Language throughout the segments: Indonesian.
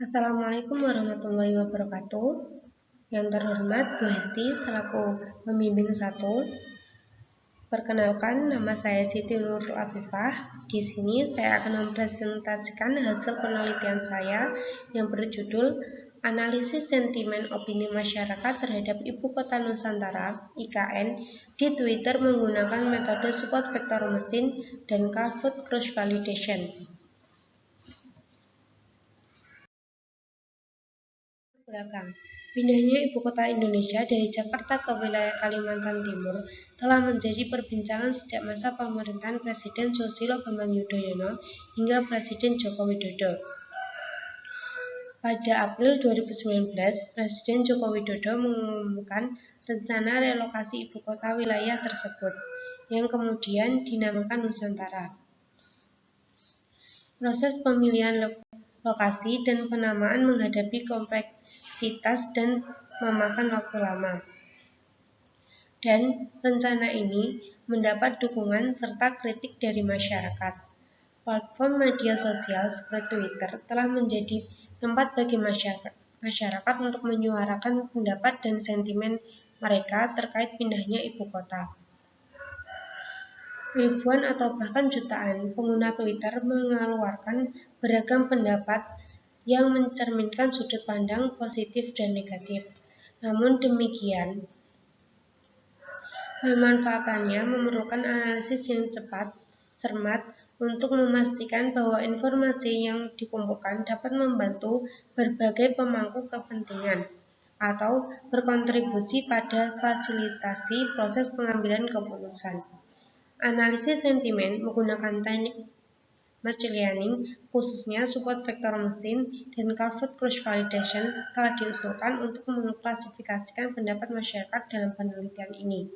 Assalamualaikum warahmatullahi wabarakatuh. Yang terhormat Bu Hesti selaku pembimbing 1. Perkenalkan, nama saya Siti Nurul Afifah. Di sini saya akan mempresentasikan hasil penelitian saya yang berjudul Analisis Sentimen Opini Masyarakat Terhadap Ibu Kota Nusantara (IKN) di Twitter menggunakan metode support vektor mesin dan Kahoot cross validation. Belakang. Pindahnya ibu kota Indonesia dari Jakarta ke wilayah Kalimantan Timur telah menjadi perbincangan sejak masa pemerintahan Presiden Susilo Bambang Yudhoyono hingga Presiden Joko Widodo. Pada April 2019, Presiden Joko Widodo mengumumkan rencana relokasi ibu kota wilayah tersebut, yang kemudian dinamakan Nusantara. Proses pemilihan lokasi dan penamaan menghadapi kompleksitas dan memakan waktu lama. Dan rencana ini mendapat dukungan serta kritik dari masyarakat. Platform media sosial seperti Twitter telah menjadi tempat bagi masyarakat untuk menyuarakan pendapat dan sentimen mereka terkait pindahnya ibu kota. Ribuan atau bahkan jutaan pengguna Twitter mengeluarkan beragam pendapat yang mencerminkan sudut pandang positif dan negatif. Namun demikian, pemanfaatannya memerlukan analisis yang cepat, cermat, untuk memastikan bahwa informasi yang dikumpulkan dapat membantu berbagai pemangku kepentingan atau berkontribusi pada fasilitasi proses pengambilan keputusan. Analisis sentimen menggunakan teknik machine learning, khususnya support vektor mesin dan Kahoot cross validation, telah diusulkan untuk mengklasifikasikan pendapat masyarakat dalam penelitian ini.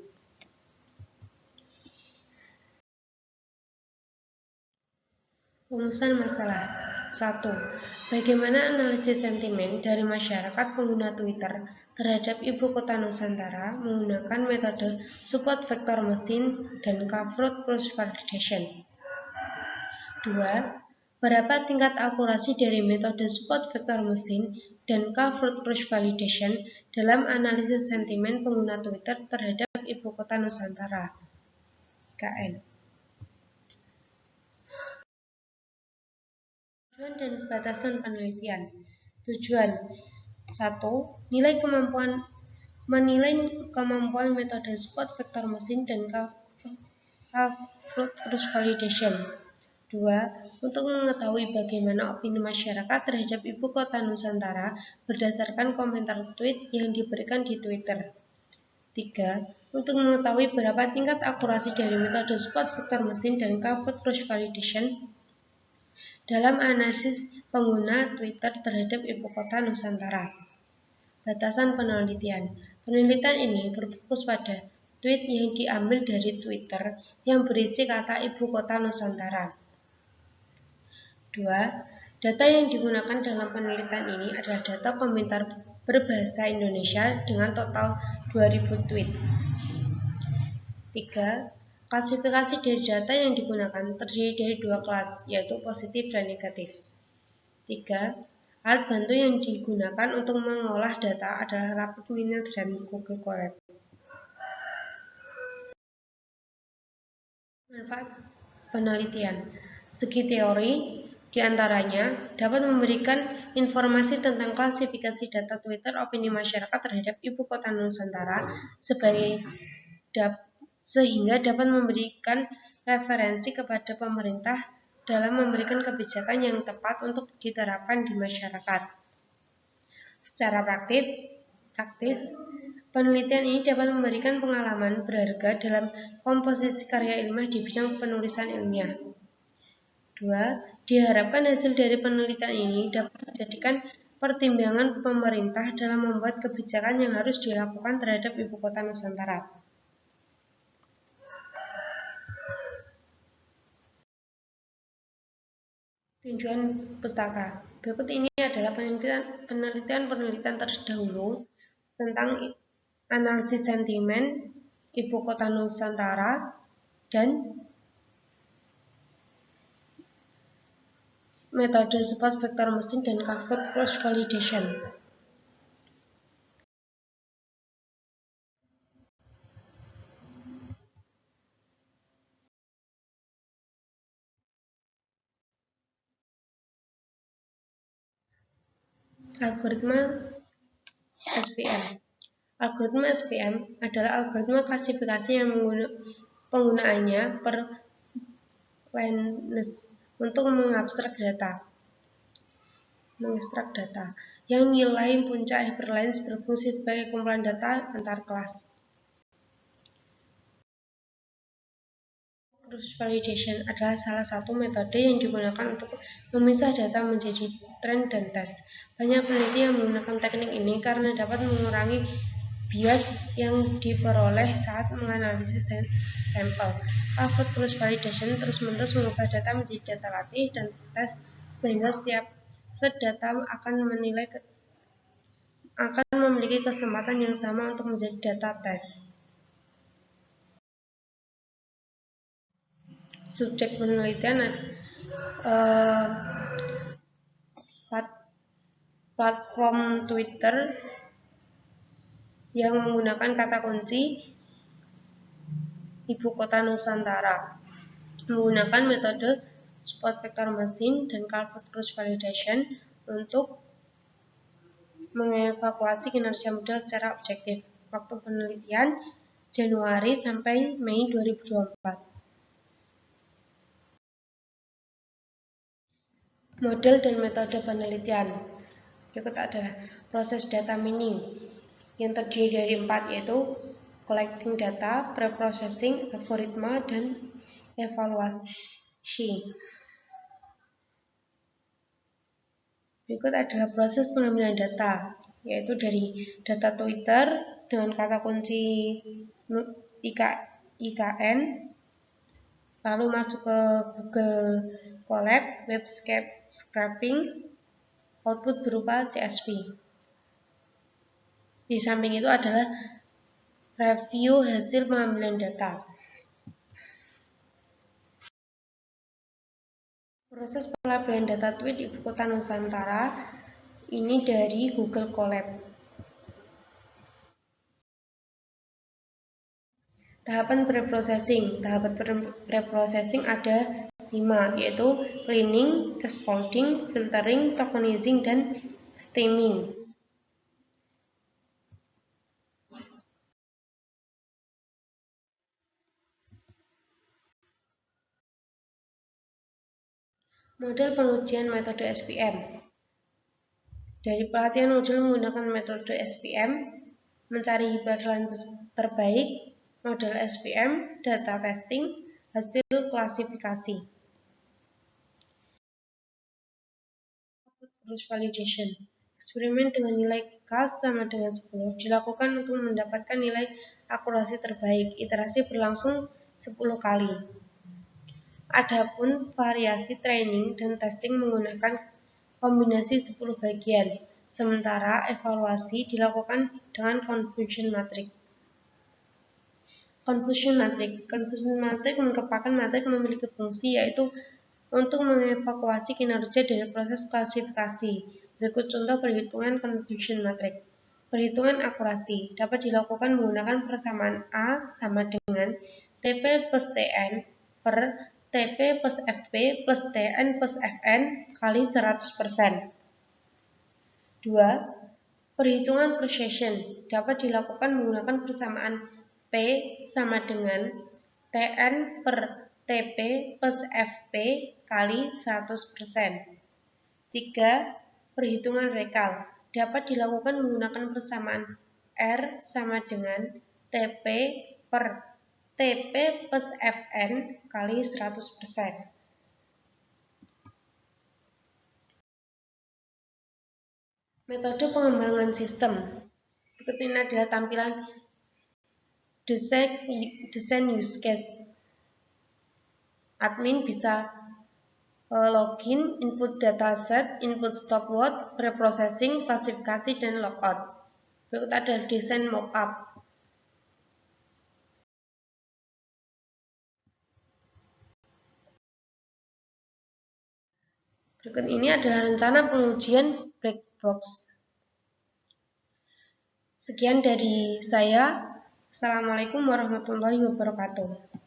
Rumusan masalah 1. Bagaimana analisis sentimen dari masyarakat pengguna Twitter terhadap ibu kota Nusantara menggunakan metode support vektor mesin dan Kahoot cross validation. 2. Berapa tingkat akurasi dari metode support vektor mesin dan Kahoot cross validation dalam analisis sentimen pengguna Twitter terhadap ibu kota Nusantara (IKN). Tujuan dan batasan penelitian. Tujuan 1. Menilai kemampuan metode support vektor mesin dan Kahoot cross validation. 2. Untuk mengetahui bagaimana opini masyarakat terhadap ibu kota Nusantara berdasarkan komentar tweet yang diberikan di Twitter. 3. Untuk mengetahui berapa tingkat akurasi dari metode support vektor mesin dan Kahoot cross validation dalam analisis pengguna Twitter terhadap ibu kota Nusantara. Batasan penelitian. Penelitian ini berfokus pada tweet yang diambil dari Twitter yang berisi kata ibu kota Nusantara. 2. Data yang digunakan dalam penelitian ini adalah data komentar berbahasa Indonesia dengan total 2000 tweet. 3. Klasifikasi dari data yang digunakan terdiri dari 2 kelas, yaitu positif dan negatif. 3. Alat bantu yang digunakan untuk mengolah data adalah RapidMiner dan Google Colab. Manfaat penelitian. Segi teori, diantaranya dapat memberikan informasi tentang klasifikasi data Twitter opini masyarakat terhadap ibu kota Nusantara sehingga dapat memberikan referensi kepada pemerintah dalam memberikan kebijakan yang tepat untuk diterapkan di masyarakat. Secara praktis, penelitian ini dapat memberikan pengalaman berharga dalam komposisi karya ilmiah di bidang penulisan ilmiah. 2. Diharapkan hasil dari penelitian ini dapat dijadikan pertimbangan pemerintah dalam membuat kebijakan yang harus dilakukan terhadap ibu kota Nusantara. Tinjauan pustaka. Berikut ini adalah penelitian terdahulu tentang analisis sentimen ibu kota Nusantara dan metode support vektor mesin, dan Calvert cross validation. Algoritma SPM. Algoritma SPM adalah algoritma klasifikasi yang penggunaannya per untuk mengekstrak data, yang nilai puncak hyperlines berfungsi sebagai kumpulan data antar kelas. Cross validation adalah salah satu metode yang digunakan untuk memisah data menjadi tren dan tes. Banyak peneliti yang menggunakan teknik ini karena dapat mengurangi bias yang diperoleh saat menganalisis sampel. Calvert cross validation terus-menerus mengubah data menjadi data latih dan tes, sehingga setiap set data akan memiliki kesempatan yang sama untuk menjadi data tes. Subjek penelitian platform Twitter yang menggunakan kata kunci Ibu Kota Nusantara, menggunakan metode support vektor mesin dan Calvert cross validation untuk mengevaluasi kinerja model secara objektif. Waktu penelitian Januari sampai Mei 2024. Model dan metode penelitian. Berikut adalah proses data mining yang terdiri dari 4, yaitu collecting data, preprocessing, algoritma, dan evaluasi. Berikut adalah proses pengambilan data, yaitu dari data Twitter dengan kata kunci IKN, lalu masuk ke Google Colab, web scraping, output berupa CSV. Di samping itu adalah review hasil pengambilan data. Proses pelabelan data tweet Ibu Kota Nusantara ini dari Google Colab. Tahapan preprocessing. Tahapan preprocessing ada 5, yaitu cleaning, scaffolding, filtering, tokenizing, dan stemming. Model pengujian metode SPM. Dari pelatihan modul menggunakan metode SPM, mencari hyperline terbaik, model SPM, data testing, hasil klasifikasi. Cross validation. Eksperimen dengan nilai K sama dengan 10 dilakukan untuk mendapatkan nilai akurasi terbaik. Iterasi berlangsung 10 kali. Adapun variasi training dan testing menggunakan kombinasi 10 bagian, sementara evaluasi dilakukan dengan confusion matrix. Confusion matrix merupakan matrik yang memiliki fungsi, yaitu untuk mengevaluasi kinerja dari proses klasifikasi. Berikut contoh perhitungan confusion matrix. Perhitungan akurasi dapat dilakukan menggunakan persamaan A sama dengan TP plus TN per TP plus FP plus TN plus FN kali 100%. 2. Perhitungan precision dapat dilakukan menggunakan persamaan P sama dengan TN per TP plus FP kali 100%. 3. Perhitungan rekal dapat dilakukan menggunakan persamaan R sama dengan TP per TP plus FN kali 100%. Metode pengembangan sistem. Berikut ini adalah tampilan desain use case. Admin bisa login, input dataset, input stopwatch, preprocessing, klasifikasi, dan logout. Berikut adalah desain mockup. Berikut ini adalah rencana pengujian black box. Sekian dari saya. Assalamualaikum warahmatullahi wabarakatuh.